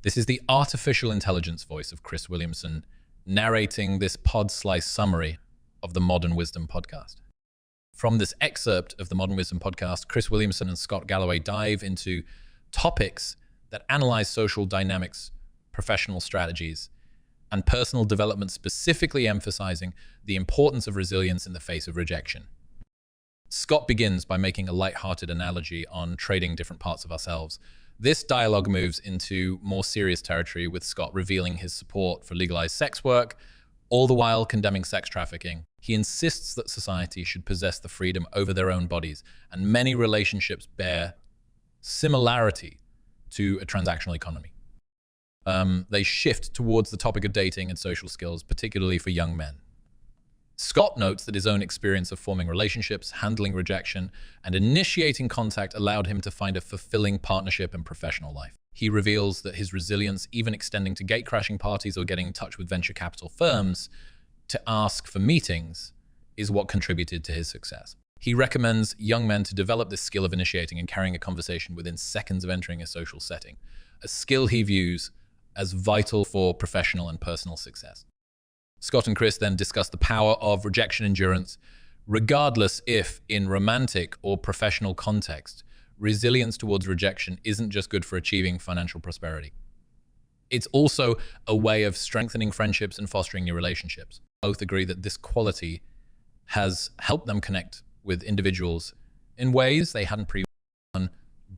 This is the artificial intelligence voice of Chris Williamson narrating this pod-slice summary of the Modern Wisdom podcast. From this excerpt of the Modern Wisdom podcast, Chris Williamson and Scott Galloway dive into topics that analyze social dynamics, professional strategies, and personal development, specifically emphasizing the importance of resilience in the face of rejection. Scott begins by making a light-hearted analogy on trading different parts of ourselves. This dialogue moves into more serious territory, with Scott revealing his support for legalized sex work, all the while condemning sex trafficking. He insists that society should possess the freedom over their own bodies, and many relationships bear similarity to a transactional economy. They shift towards the topic of dating and social skills, particularly for young men. Scott notes that his own experience of forming relationships, handling rejection, and initiating contact allowed him to find a fulfilling partnership and professional life. He reveals that his resilience, even extending to gate-crashing parties or getting in touch with venture capital firms to ask for meetings, is what contributed to his success. He recommends young men to develop this skill of initiating and carrying a conversation within seconds of entering a social setting, a skill he views as vital for professional and personal success. Scott and Chris then discuss the power of rejection endurance, regardless if, in romantic or professional context, resilience towards rejection isn't just good for achieving financial prosperity. It's also a way of strengthening friendships and fostering new relationships. Both agree that this quality has helped them connect with individuals in ways they hadn't previously done,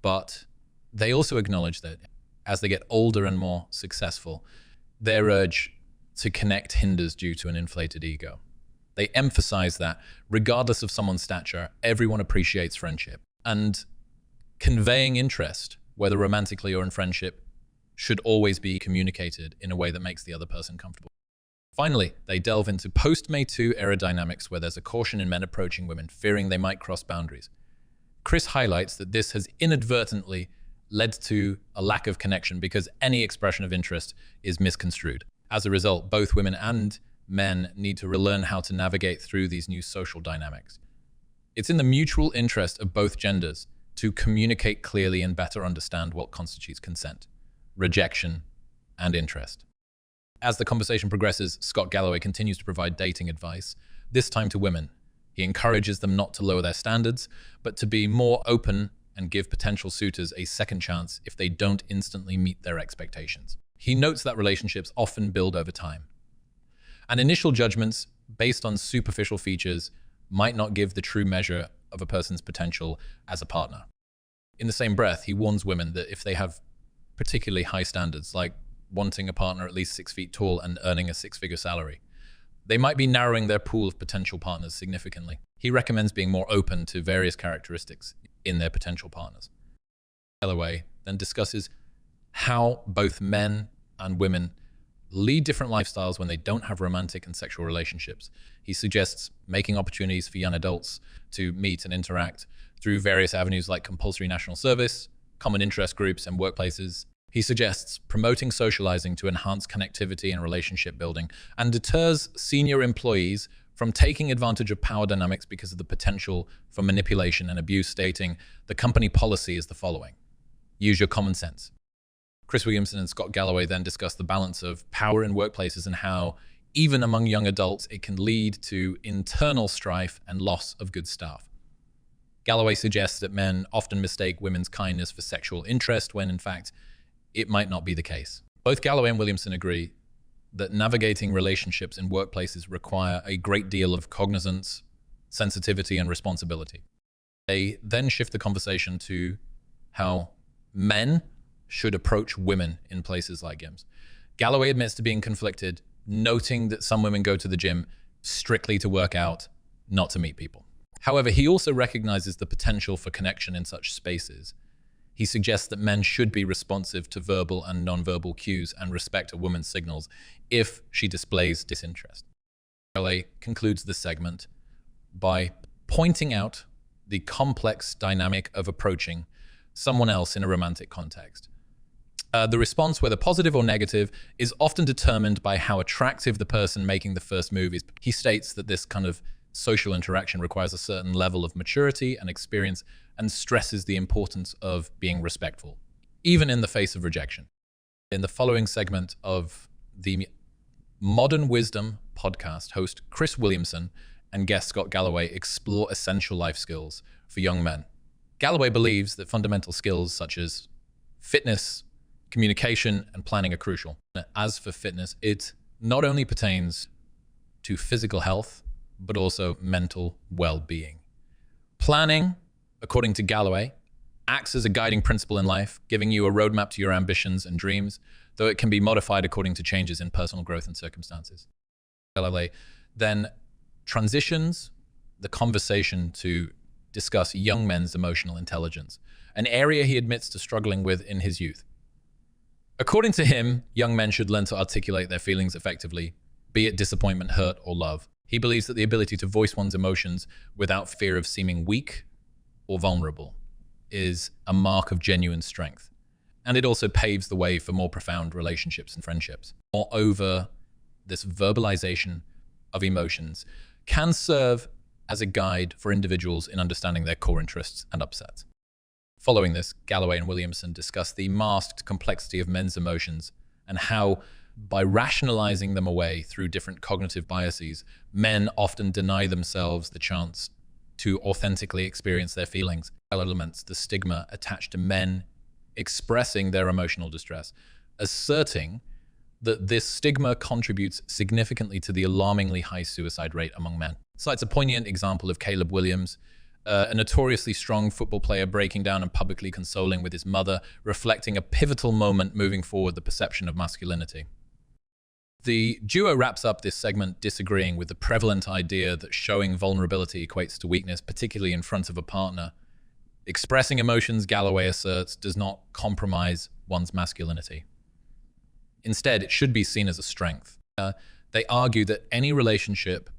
but they also acknowledge that as they get older and more successful, their urge to connect hinders due to an inflated ego. They emphasize that regardless of someone's stature, everyone appreciates friendship, and conveying interest, whether romantically or in friendship, should always be communicated in a way that makes the other person comfortable. Finally, they delve into post-May 2 era dynamics, where there's a caution in men approaching women, fearing they might cross boundaries. Chris highlights that this has inadvertently led to a lack of connection because any expression of interest is misconstrued. As a result, both women and men need to relearn how to navigate through these new social dynamics. It's in the mutual interest of both genders to communicate clearly and better understand what constitutes consent, rejection, and interest. As the conversation progresses, Scott Galloway continues to provide dating advice, this time to women. He encourages them not to lower their standards, but to be more open and give potential suitors a second chance if they don't instantly meet their expectations. He notes that relationships often build over time, and initial judgments based on superficial features might not give the true measure of a person's potential as a partner. In the same breath, he warns women that if they have particularly high standards, like wanting a partner at least 6 feet tall and earning a 6-figure salary, they might be narrowing their pool of potential partners significantly. He recommends being more open to various characteristics in their potential partners. Galloway then discusses how both men and women lead different lifestyles when they don't have romantic and sexual relationships. He suggests making opportunities for young adults to meet and interact through various avenues like compulsory national service, common interest groups, and workplaces. He suggests promoting socializing to enhance connectivity and relationship building, and deters senior employees from taking advantage of power dynamics because of the potential for manipulation and abuse, stating the company policy is the following: use your common sense. Chris Williamson and Scott Galloway then discuss the balance of power in workplaces and how, even among young adults, it can lead to internal strife and loss of good staff. Galloway suggests that men often mistake women's kindness for sexual interest when, in fact, it might not be the case. Both Galloway and Williamson agree that navigating relationships in workplaces require a great deal of cognizance, sensitivity, and responsibility. They then shift the conversation to how men should approach women in places like gyms. Galloway admits to being conflicted, noting that some women go to the gym strictly to work out, not to meet people. However, he also recognizes the potential for connection in such spaces. He suggests that men should be responsive to verbal and nonverbal cues and respect a woman's signals if she displays disinterest. Galloway concludes this segment by pointing out the complex dynamic of approaching someone else in a romantic context. The response, whether positive or negative, is often determined by how attractive the person making the first move is. He states that this kind of social interaction requires a certain level of maturity and experience, and stresses the importance of being respectful, even in the face of rejection. In the following segment of the Modern Wisdom podcast, host Chris Williamson and guest Scott Galloway explore essential life skills for young men. Galloway believes that fundamental skills such as fitness, communication, and planning are crucial. As for fitness, it not only pertains to physical health, but also mental well-being. Planning, according to Galloway, acts as a guiding principle in life, giving you a roadmap to your ambitions and dreams, though it can be modified according to changes in personal growth and circumstances. Galloway then transitions the conversation to discuss young men's emotional intelligence, an area he admits to struggling with in his youth. According to him, young men should learn to articulate their feelings effectively, be it disappointment, hurt, or love. He believes that the ability to voice one's emotions without fear of seeming weak or vulnerable is a mark of genuine strength. And it also paves the way for more profound relationships and friendships. Moreover, this verbalization of emotions can serve as a guide for individuals in understanding their core interests and upsets. Following this, Galloway and Williamson discuss the masked complexity of men's emotions and how, by rationalizing them away through different cognitive biases, men often deny themselves the chance to authentically experience their feelings. Elements, the stigma attached to men expressing their emotional distress, asserting that this stigma contributes significantly to the alarmingly high suicide rate among men. Cites a poignant example of Caleb Williams, a notoriously strong football player breaking down and publicly consoling with his mother, reflecting a pivotal moment moving forward the perception of masculinity. The duo wraps up this segment disagreeing with the prevalent idea that showing vulnerability equates to weakness, particularly in front of a partner. Expressing emotions, Galloway asserts, does not compromise one's masculinity. Instead, it should be seen as a strength. They argue that any relationship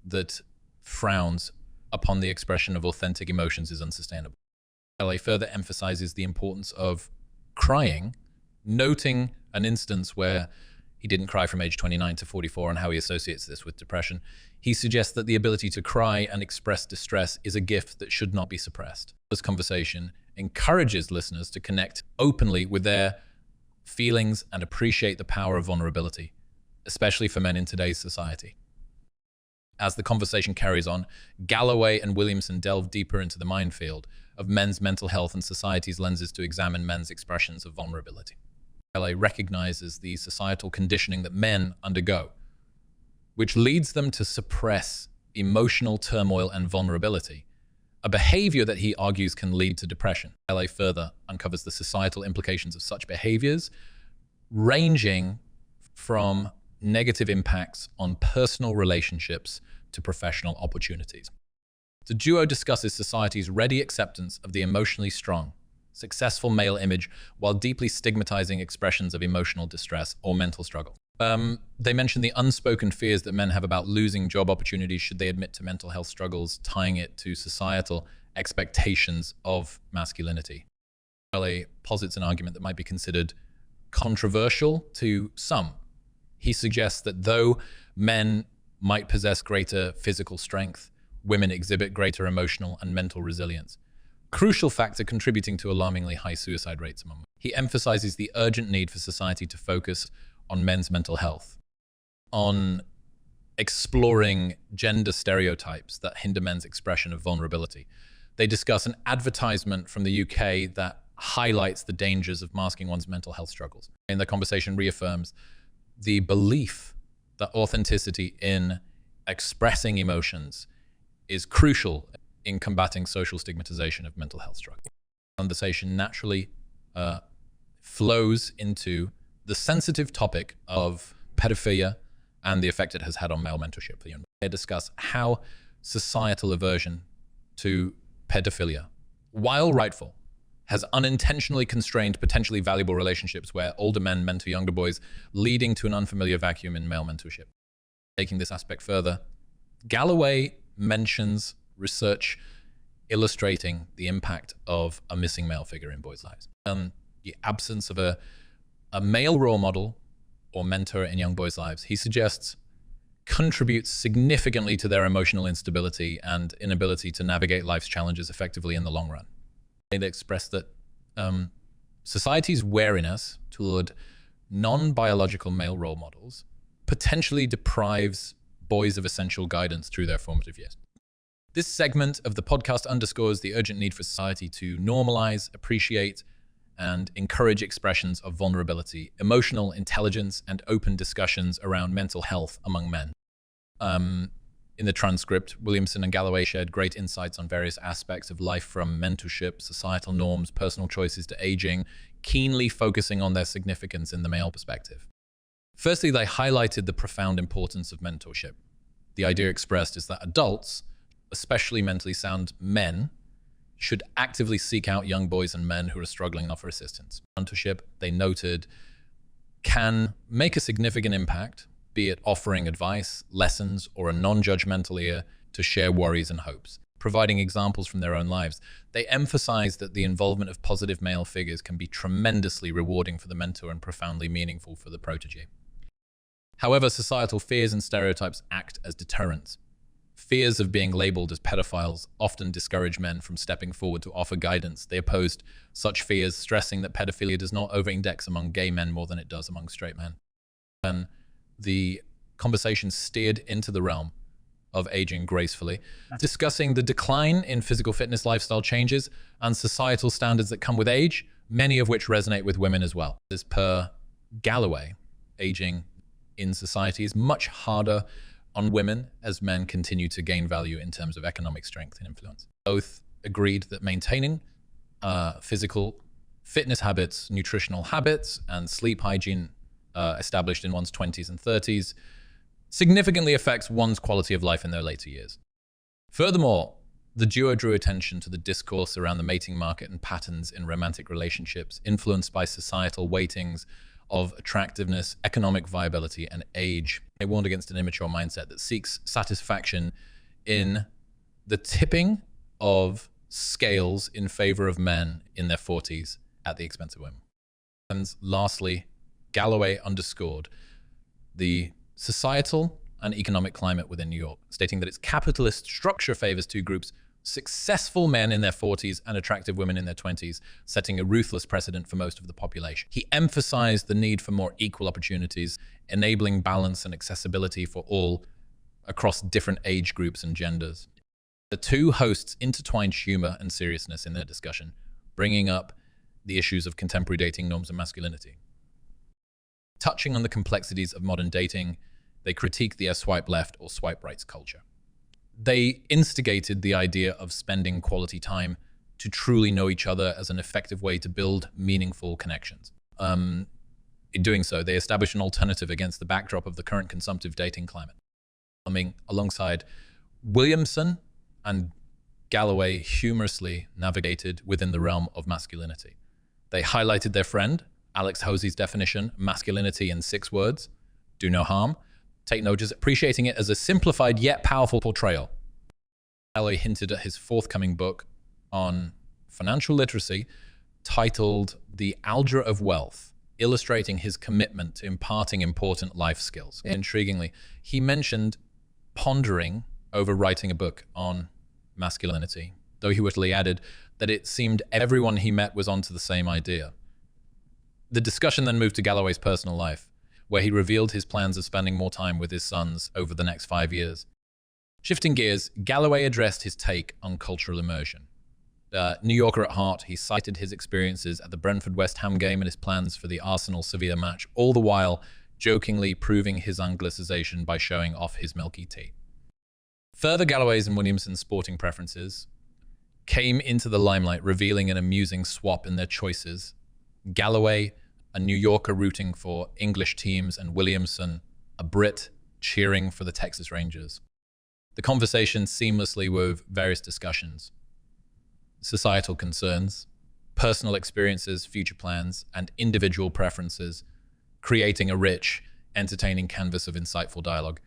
that frowns upon the expression of authentic emotions is unsustainable. Galloway further emphasizes the importance of crying, noting an instance where he didn't cry from age 29 to 44 and how he associates this with depression. He suggests that the ability to cry and express distress is a gift that should not be suppressed. This conversation encourages listeners to connect openly with their feelings and appreciate the power of vulnerability, especially for men in today's society. As the conversation carries on, Galloway and Williamson delve deeper into the minefield of men's mental health and society's lenses to examine men's expressions of vulnerability. Galloway recognizes the societal conditioning that men undergo, which leads them to suppress emotional turmoil and vulnerability, a behavior that he argues can lead to depression. Galloway further uncovers the societal implications of such behaviors, ranging from negative impacts on personal relationships to professional opportunities. The duo discusses society's ready acceptance of the emotionally strong, successful male image while deeply stigmatizing expressions of emotional distress or mental struggle. They mention the unspoken fears that men have about losing job opportunities should they admit to mental health struggles, tying it to societal expectations of masculinity. Galloway posits an argument that might be considered controversial to some. He suggests that though men might possess greater physical strength, women exhibit greater emotional and mental resilience, crucial factor contributing to alarmingly high suicide rates among men. He emphasizes the urgent need for society to focus on men's mental health, on exploring gender stereotypes that hinder men's expression of vulnerability. They discuss an advertisement from the UK that highlights the dangers of masking one's mental health struggles. And the conversation reaffirms the belief that authenticity in expressing emotions is crucial in combating social stigmatization of mental health struggles. Conversation naturally flows into the sensitive topic of pedophilia and the effect it has had on male mentorship for young men. They discuss how societal aversion to pedophilia, while rightful, has unintentionally constrained potentially valuable relationships where older men mentor younger boys, leading to an unfamiliar vacuum in male mentorship. Taking this aspect further, Galloway mentions research illustrating the impact of a missing male figure in boys' lives. The absence of a male role model or mentor in young boys' lives, he suggests, contributes significantly to their emotional instability and inability to navigate life's challenges effectively in the long run. They express that society's wariness toward non-biological male role models potentially deprives boys of essential guidance through their formative years. This segment of the podcast underscores the urgent need for society to normalize, appreciate, and encourage expressions of vulnerability, emotional intelligence, and open discussions around mental health among men. In the transcript, Williamson and Galloway shared great insights on various aspects of life, from mentorship, societal norms, personal choices to aging, keenly focusing on their significance in the male perspective. Firstly, they highlighted the profound importance of mentorship. The idea expressed is that adults, especially mentally sound men, should actively seek out young boys and men who are struggling and offer assistance. Mentorship, they noted, can make a significant impact, be it offering advice, lessons, or a non-judgmental ear to share worries and hopes. Providing examples from their own lives, they emphasize that the involvement of positive male figures can be tremendously rewarding for the mentor and profoundly meaningful for the protege. However, societal fears and stereotypes act as deterrents. Fears of being labeled as pedophiles often discourage men from stepping forward to offer guidance. They opposed such fears, stressing that pedophilia does not over-index among gay men more than it does among straight men. And the conversation steered into the realm of aging gracefully, discussing the decline in physical fitness, lifestyle changes, and societal standards that come with age, many of which resonate with women as well. As per Galloway, aging in society is much harder on women as men continue to gain value in terms of economic strength and influence. Both agreed that maintaining physical fitness habits, nutritional habits, and sleep hygiene established in one's 20s and 30s significantly affects one's quality of life in their later years. Furthermore, the duo drew attention to the discourse around the mating market and patterns in romantic relationships influenced by societal weightings of attractiveness, economic viability, and age. They warned against an immature mindset that seeks satisfaction in the tipping of scales in favor of men in their 40s at the expense of women. And lastly, Galloway underscored the societal and economic climate within New York, stating that its capitalist structure favors two groups: successful men in their 40s and attractive women in their 20s, setting a ruthless precedent for most of the population. He emphasized the need for more equal opportunities, enabling balance and accessibility for all across different age groups and genders. The two hosts intertwined humor and seriousness in their discussion, bringing up the issues of contemporary dating norms and masculinity. Touching on the complexities of modern dating, they critiqued the swipe left or swipe right's culture. They instigated the idea of spending quality time to truly know each other as an effective way to build meaningful connections. In doing so, they established an alternative against the backdrop of the current consumptive dating climate. Alongside Williamson and Galloway humorously navigated within the realm of masculinity. They highlighted their friend, Alex Hosey's definition, masculinity in 6 words: do no harm. Take notice, appreciating it as a simplified yet powerful portrayal. Galloway hinted at his forthcoming book on financial literacy titled The Algebra of Wealth, illustrating his commitment to imparting important life skills. Intriguingly, he mentioned pondering over writing a book on masculinity, though he wittily added that it seemed everyone he met was onto the same idea. The discussion then moved to Galloway's personal life, where he revealed his plans of spending more time with his sons over the next 5 years. Shifting gears, Galloway addressed his take on cultural immersion. New Yorker at heart, he cited his experiences at the Brentford-West Ham game and his plans for the Arsenal-Sevilla match, all the while jokingly proving his Anglicization by showing off his milky tea. Further, Galloway's and Williamson's sporting preferences came into the limelight, revealing an amusing swap in their choices. Galloway, a New Yorker rooting for English teams, and Williamson, a Brit cheering for the Texas Rangers. The conversation seamlessly wove various discussions: societal concerns, personal experiences, future plans, and individual preferences, creating a rich, entertaining canvas of insightful dialogue.